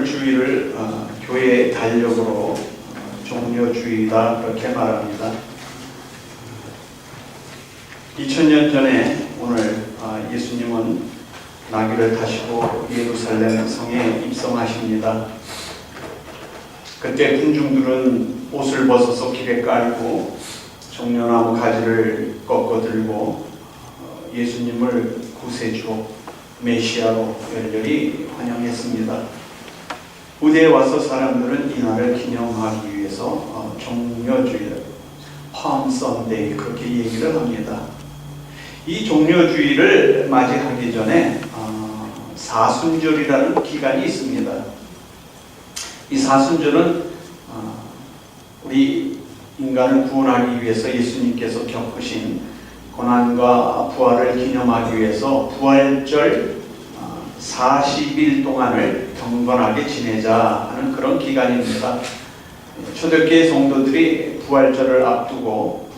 주일을 교회의 달력으로 종려주의다 그렇게 말합니다. 2000년 전에 오늘 예수님은 나귀를 타시고 예루살렘 성에 입성하십니다. 그때 군중들은 옷을 벗어서 길에 깔고 종려나무 가지를 꺾어 들고 예수님을 구세주 메시아로 열렬히 환영했습니다. 무대에 와서 사람들은 이날을 기념하기 위해서 종려주일, 팜 선데이 그렇게 얘기를 합니다. 이 종려주일을 맞이하기 전에 사순절이라는 기간이 있습니다. 이 사순절은 우리 인간을 구원하기 위해서 예수님께서 겪으신 고난과 부활을 기념하기 위해서 부활절 40일 동안을 경건하게 지내자 하는 그런 기간입니다. 초대교회 성도들이 부활절을 앞두고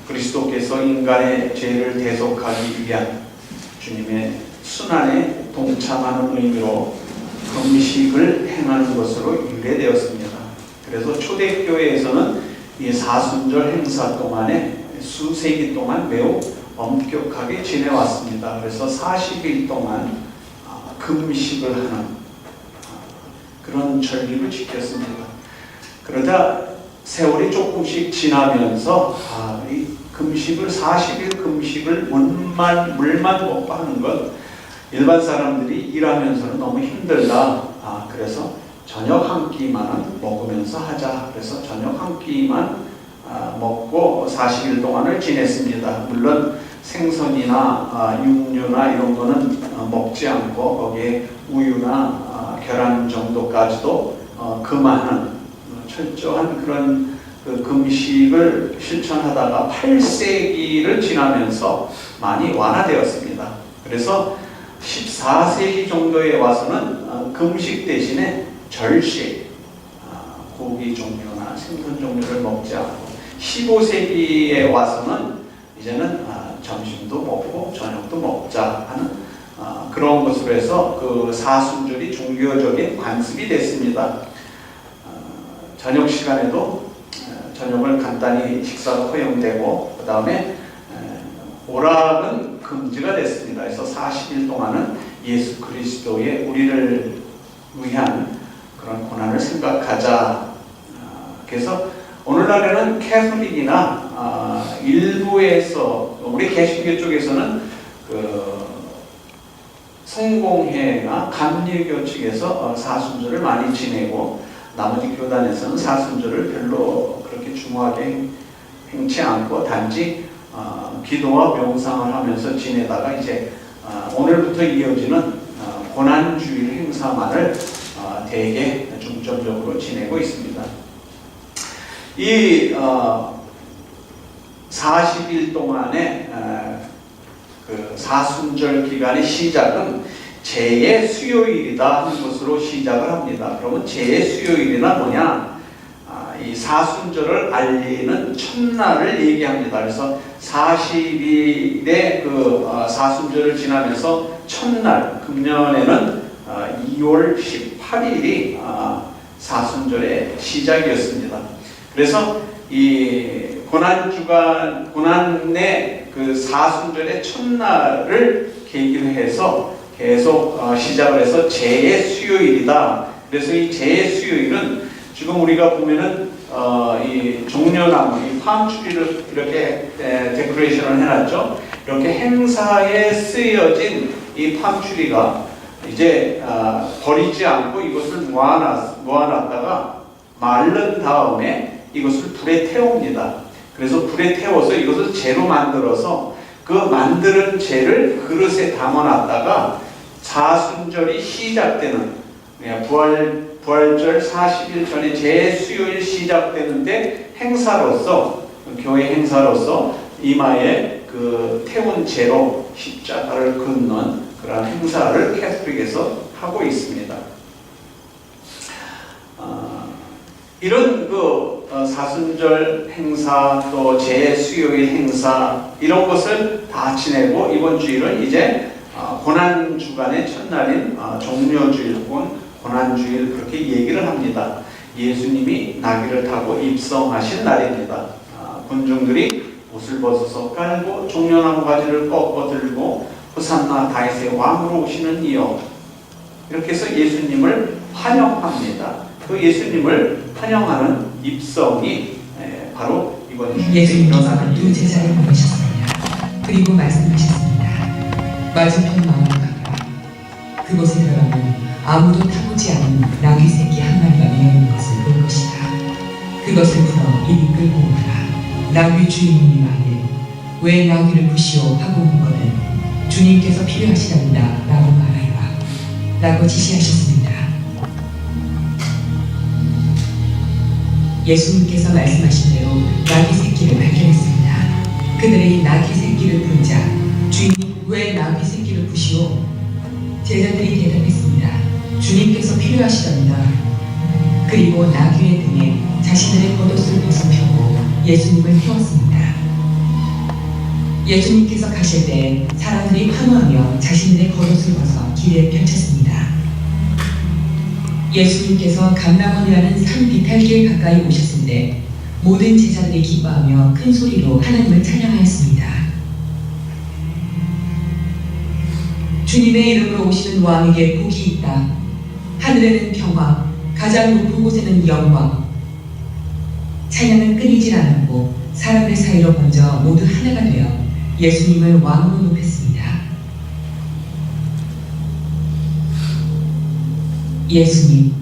그리스도께서 인간의 죄를 대속하기 위한 주님의 순환에 동참하는 의미로 금식을 행하는 것으로 유래되었습니다. 그래서 초대교회에서는 이 사순절 행사 동안에 수세기 동안 매우 엄격하게 지내왔습니다. 그래서 40일 동안 금식을 하는 그런 절기를 지켰습니다. 그러다 세월이 조금씩 지나면서 이 금식을 40일 금식을 물만 먹고 하는 것 일반 사람들이 일하면서는 너무 힘들다. 그래서 저녁 한 끼만 먹으면서 하자. 그래서 저녁 한 끼만 먹고 40일 동안을 지냈습니다. 물론 생선이나 육류나 이런 거는 먹지 않고 거기에 우유나 계란 정도까지도 금하는 철저한 그런 그 금식을 실천하다가 8세기를 지나면서 많이 완화되었습니다. 그래서 14세기 정도에 와서는 금식 대신에 절식, 고기 종류나 생선 종류를 먹지 않고 15세기에 와서는 이제는 점심도 먹고 저녁도 먹자 하는 그런 것으로 해서 그 사순절이 종교적인 관습이 됐습니다. 저녁 시간에도 저녁을 간단히 식사가 허용되고 그 다음에 오락은 금지가 됐습니다. 그래서 40일 동안은 예수 그리스도의 우리를 위한 그런 고난을 생각하자. 그래서 오늘날에는 캐톨릭이나 일부에서 우리 개신교 쪽에서는 그 성공회나 감리교 측에서 사순절을 많이 지내고 나머지 교단에서는 사순절을 별로 그렇게 중요하게 행치 않고 단지 기도와 명상을 하면서 지내다가 이제 오늘부터 이어지는 고난주일 행사만을 대개 중점적으로 지내고 있습니다. 이 40일 동안의 그 사순절 기간의 시작은 재의 수요일이다 하는 것으로 시작을 합니다. 그러면 재의 수요일이나 뭐냐? 이 사순절을 알리는 첫날을 얘기합니다. 그래서 40일의 그 사순절을 지나면서 첫날 금년에는 2월 18일이 사순절의 시작이었습니다. 그래서 이 고난의 그 사순절의 첫날을 계기로 해서 계속 시작을 해서 재의 수요일이다. 그래서 이 재의 수요일은 지금 우리가 보면은 이 종려나무, 이 팜트리를 이렇게 데코레이션을 해놨죠. 이렇게 행사에 쓰여진 이 팜트리가 이제 버리지 않고 이것을 모아놨다가 마른 다음에 이것을 불에 태웁니다. 그래서 불에 태워서 이것을 재로 만들어서 그 만드는 재를 그릇에 담아놨다가 사순절이 시작되는 부활절 40일 전에 재수요일 시작되는데 행사로서 교회 행사로서 이마에 그 태운 재로 십자가를 긋는 그런 행사를 캐톨릭에서 하고 있습니다. 이런 그 사순절 행사 또 재수요일 행사 이런 것을 다 지내고 이번 주일은 이제 고난 주간의 첫날인 종려주일 혹은 고난주일 그렇게 얘기를 합니다. 예수님이 나귀를 타고 입성하신 날입니다. 군중들이 옷을 벗어서 깔고 종려나무 가지를 꺾어 들고 호산나 다윗의 왕으로 오시는 이여, 이렇게 해서 예수님을 환영합니다. 그 예수님을 환영하는 입성이 바로 이번 주에 예수님께서 두 제자를 보내셨습니다. 그리고 말씀하셨습니다. 맞은편 마을로 가라. 그곳에 들어가면 아무도 타보지 않은 나귀 새끼 한 마리가 메어있는 것을 볼 것이다. 그것을 풀어 이리 끌고 오라. 나귀 주인님이 말해 왜 나귀를 부시오 하고 묻거든 주님께서 필요하시답니다 라고 말하라 라고 지시하셨습니다. 예수님께서 말씀하신 대로 나귀 새끼를 발견했습니다. 그들이 나귀 새끼를 부르자 주인님 왜 나귀 새끼를 부시오? 제자들이 대답했습니다. 주님께서 필요하시답니다. 그리고 나귀의 등에 자신들의 겉옷을 벗어펴고 예수님을 태웠습니다. 예수님께서 가실 때 사람들이 환호하며 자신들의 겉옷을 벗어 길에 펼쳤습니다. 예수님께서 감람원이라는 산 비탈길 가까이 오셨을 때 모든 제자들이 기뻐하며 큰 소리로 하나님을 찬양하였습니다. 주님의 이름으로 오시는 왕에게 복이 있다. 하늘에는 평화, 가장 높은 곳에는 영광. 찬양은 끊이질 않았고 사람들 사이로 번져 모두 하나가 되어 예수님을 왕으로 높였습니다. 예수님,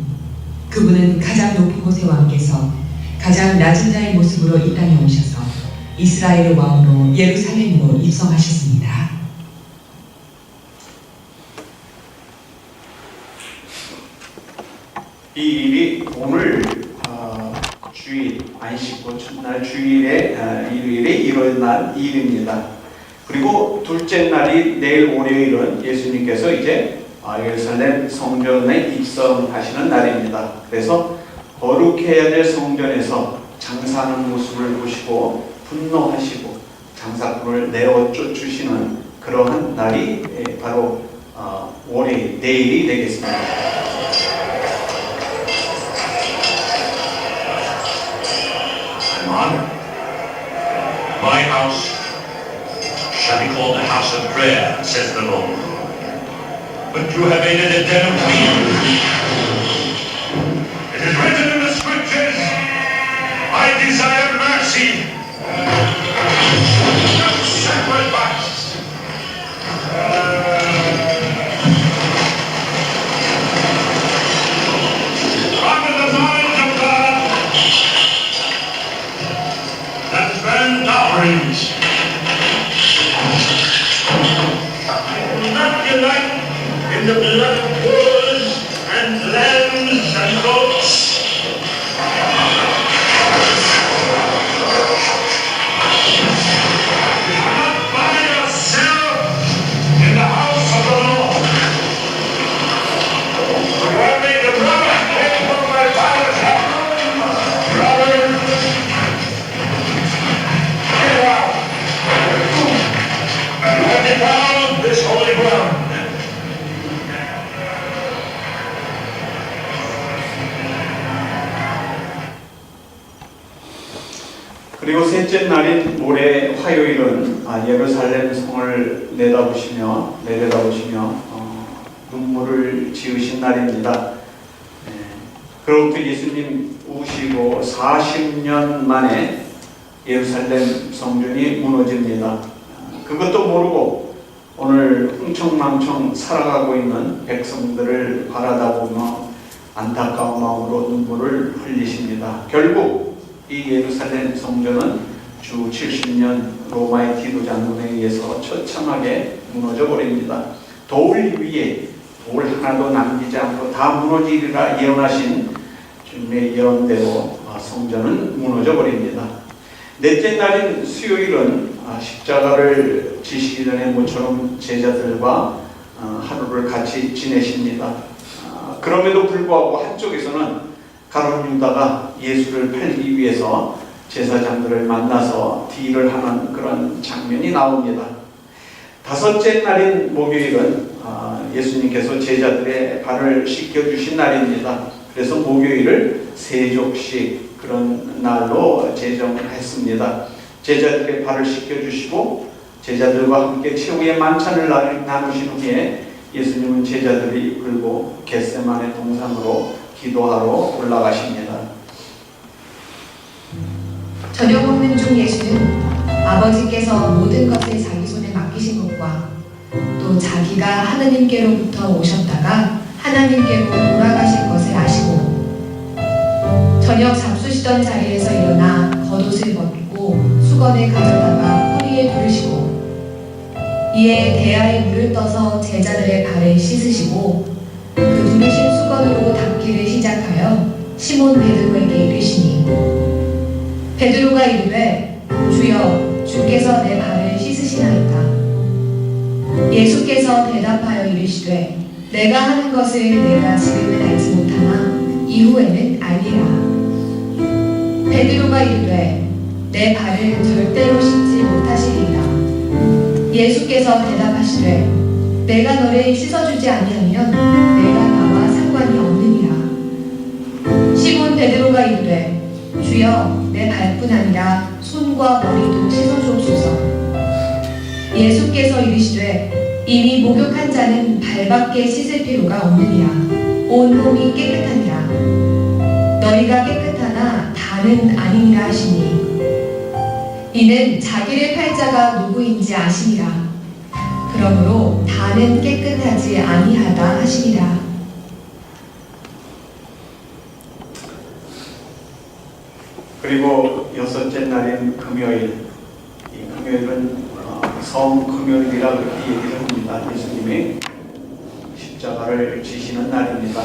그분은 가장 높은 곳의 왕께서 가장 낮은 자의 모습으로 이 땅에 오셔서 이스라엘의 왕으로 예루살렘으로 입성하셨습니다. 이 일이 오늘 주일, 안식구 첫날 주일에 일요일에 일어난 일입니다. 그리고 둘째 날이 내일 월요일은 예수님께서 이제 예루살렘 성전에 입성하시는 날입니다. 그래서 거룩해야 될 성전에서 장사하는 모습을 보시고 분노하시고 장사꾼을 내어 쫓으시는 그러한 날이 바로 월요일, 내일이 되겠습니다. My house shall be called a house of prayer, says the Lord. But you have made it a den of thieves. It is written in the scriptures, I desire mercy, not sacrifice. After the knowledge of God, that burnt offerings. I will not delight in the blood of bulls and lambs and goats. Do not buy or sell in the house of the Lord. For I made the robbers pay for my father's house. Robbers, get out and defile this holy ground. 그리고 셋째 날인 모레 화요일은 예루살렘 성을 내려다보시며 눈물을 지으신 날입니다. 그로부터 예수님 우시고 40년 만에 예루살렘 성전이 무너집니다. 그것도 모르고 오늘 흥청망청 살아가고 있는 백성들을 바라다보며 안타까운 마음으로 눈물을 흘리십니다. 결국 이 예루살렘 성전은 주 70년 로마의 기도장군에 의해서 처참하게 무너져 버립니다. 돌 위에 돌 하나도 남기지 않고 다 무너지리라 예언하신 주님의 예언대로 성전은 무너져 버립니다. 넷째 날인 수요일은 십자가를 지시기 전에 모처럼 제자들과 하루를 같이 지내십니다. 그럼에도 불구하고 한쪽에서는 가룟 유다가 예수를 팔기 위해서 제사장들을 만나서 딜을 하는 그런 장면이 나옵니다. 다섯째 날인 목요일은 예수님께서 제자들의 발을 씻겨주신 날입니다. 그래서 목요일을 세족식 그런 날로 제정을 했습니다. 제자들의 발을 씻겨주시고 제자들과 함께 최후의 만찬을 나누신 후에 예수님은 제자들을 이끌고 겟세마네 동산으로 기도하러 올라가십니다. 저녁 먹는 중 예수는 아버지께서 모든 것을 자기 손에 맡기신 것과 또 자기가 하나님께로부터 오셨다가 하나님께로 돌아가실 것을 아시고 저녁 잡수시던 자리에서 일어나 겉옷을 벗고 수건을 가져다가 허리에 두르시고 이에 대야에 물을 떠서 제자들의 발을 씻으시고 그 두르신 수건으로 닦기를 시작하여 시몬 베드로에게 이르시니 베드로가 이르되 주여 주께서 내 발을 씻으시나이까. 예수께서 대답하여 이르시되 내가 하는 것을 내가 지금은 알지 못하나 이후에는 알리라. 베드로가 이르되 내 발을 절대로 씻지 못하시리라. 예수께서 대답하시되 내가 너를 씻어주지 아니하면 내가 나와 상관이 없느니라. 시몬 베드로가 이르되 주여 내 발뿐 아니라 손과 머리도 씻어주옵소서. 예수께서 이르시되 이미 목욕한 자는 발밖에 씻을 필요가 없느니라. 온 몸이 깨끗하니라. 너희가 깨끗하나 다는 아니니라 하시니 이는 자기를 팔 자가 누구인지 아시니라. 그러므로 다는 깨끗하지 아니하다 하시니라. 그리고 여섯째 날인 금요일, 이 금요일은 성금요일이라 그렇게 얘기를 합니다. 예수님이 십자가를 지시는 날입니다.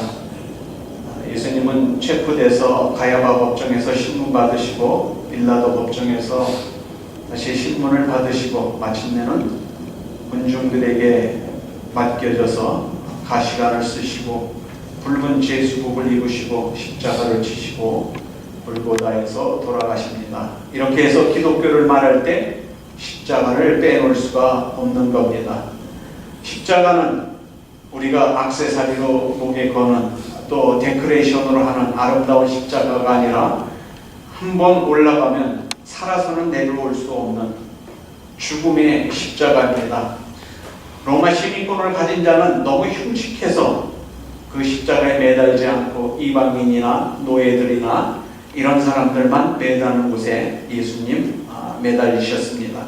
예수님은 체포돼서 가야바 법정에서 신문 받으시고 빌라도 법정에서 다시 신문을 받으시고 마침내는 군중들에게 맡겨져서 가시관을 쓰시고 붉은 제수복을 입으시고 십자가를 지시고 골고다에서 돌아가십니다. 이렇게 해서 기독교를 말할 때 십자가를 빼놓을 수가 없는 겁니다. 십자가는 우리가 액세서리로 목에 거는 또 데코레이션으로 하는 아름다운 십자가가 아니라 한번 올라가면 살아서는 내려올 수 없는 죽음의 십자가입니다. 로마 시민권을 가진 자는 너무 흉측해서 그 십자가에 매달지 않고 이방인이나 노예들이나 이런 사람들만 매다는 곳에 예수님 매달리셨습니다.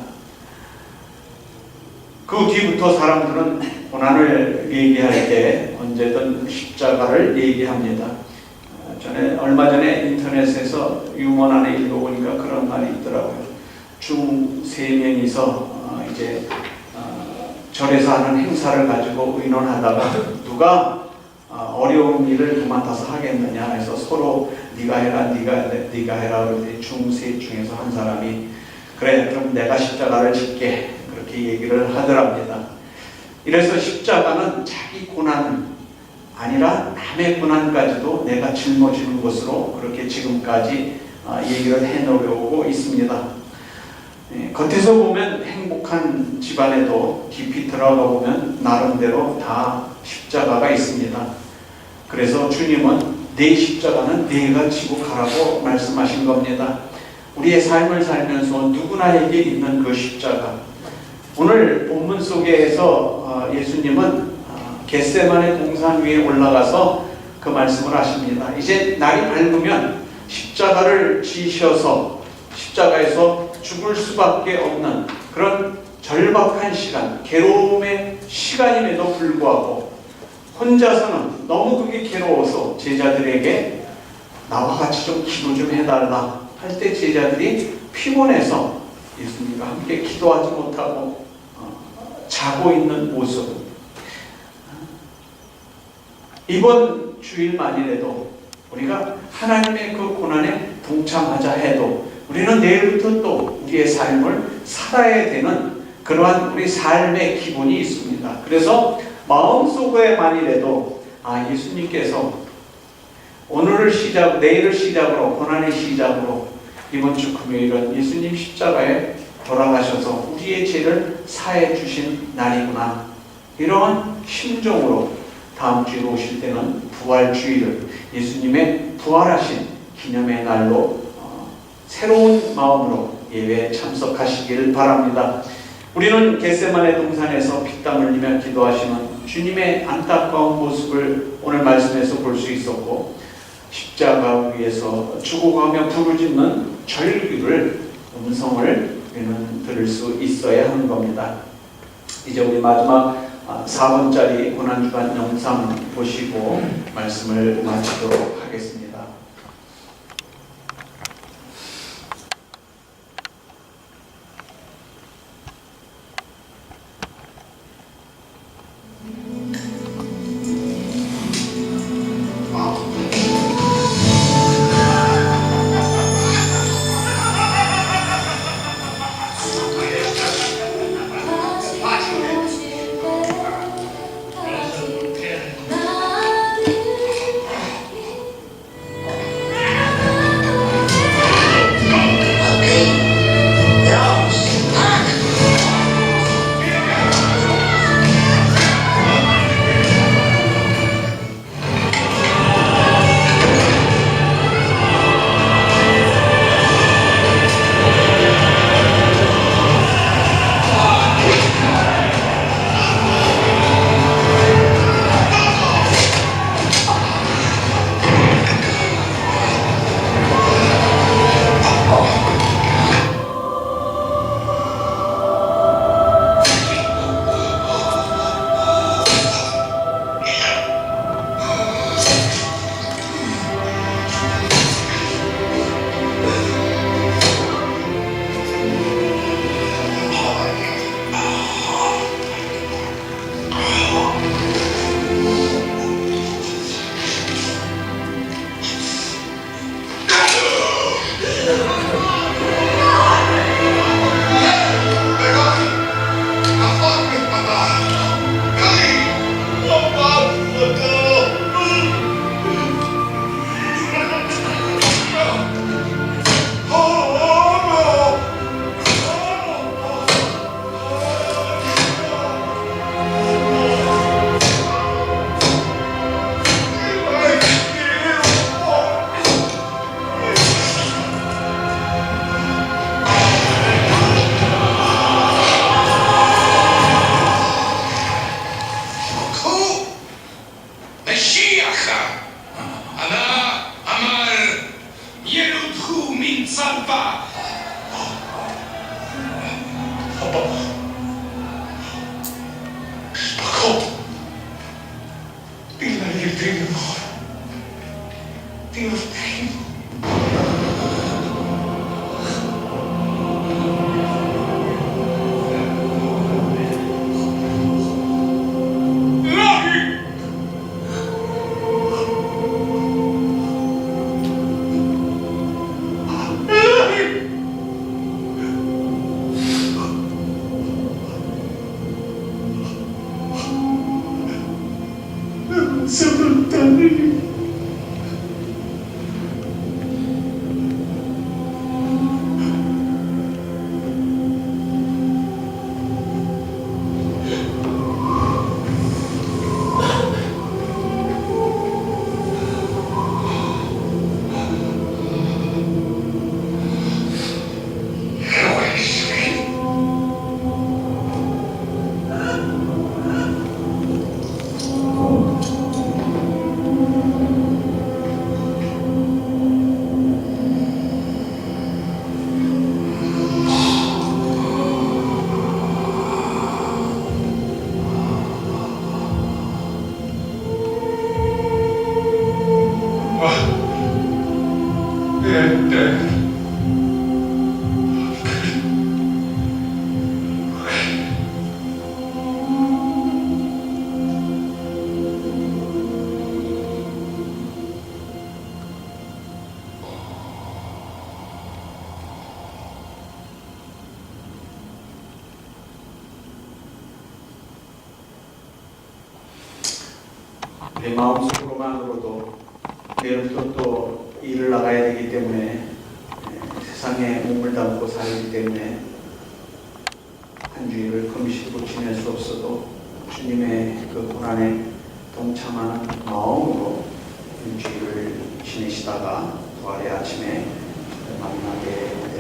그 뒤부터 사람들은 고난을 얘기할 때 언제든 십자가를 얘기합니다. 얼마 전에 인터넷에서 유머 안에 읽어보니까 그런 말이 있더라고요. 중 3명이서 이제 절에서 하는 행사를 가지고 의논하다가 누가 어려운 일을 그만둬서 하겠느냐 해서 서로 네가 해라 네가 해라 그랬더니 중3 중에서 한 사람이 그래 그럼 내가 십자가를 짓게 그렇게 얘기를 하더랍니다. 이래서 십자가는 자기 고난 아니라 남의 고난까지도 내가 짊어지는 것으로 그렇게 지금까지 얘기를 해놓으려고 있습니다. 겉에서 보면 행복한 집안에도 깊이 들어가 보면 나름대로 다 십자가가 있습니다. 그래서 주님은 내 십자가는 내가 지고 가라고 말씀하신 겁니다. 우리의 삶을 살면서 누구나에게 있는 그 십자가. 오늘 본문 속에서 예수님은 겟세마네 동산 위에 올라가서 그 말씀을 하십니다. 이제 날이 밝으면 십자가를 지셔서 십자가에서 죽을 수밖에 없는 그런 절박한 시간, 괴로움의 시간임에도 불구하고 혼자서는 너무 그게 괴로워서 제자들에게 나와 같이 좀 기도 좀 해달라 할 때 제자들이 피곤해서 예수님과 함께 기도하지 못하고 자고 있는 모습. 이번 주일만이라도 우리가 하나님의 그 고난에 동참하자 해도 우리는 내일부터 또 우리의 삶을 살아야 되는 그러한 우리 삶의 기분이 있습니다. 그래서 마음속에만이라도 예수님께서 오늘을 시작, 내일을 시작으로 고난의 시작으로 이번 주 금요일은 예수님 십자가에 돌아가셔서 우리의 죄를 사해 주신 날이구나. 이러한 심정으로 다음 주에 오실 때는 부활주의를 예수님의 부활하신 기념의 날로 새로운 마음으로 예배에 참석하시기를 바랍니다. 우리는 겟세마네 동산에서 피땀 흘리며 기도하시는 주님의 안타까운 모습을 오늘 말씀에서 볼 수 있었고, 십자가 위에서 죽어가며 부르짖는 절규를 음성을 우리는 들을 수 있어야 하는 겁니다. 이제 우리 마지막 4번짜리 고난주간 영상 보시고 말씀을 마치도록 하겠습니다. 내 마음속으로만으로도 내일부터 또 일을 나가야 되기 때문에 세상에 몸을 담고 살기 때문에 한 주일을 금식으로 지낼 수 없어도 주님의 그 고난에 동참하는 마음으로 일주일을 지내시다가 부활의 아침에 만나게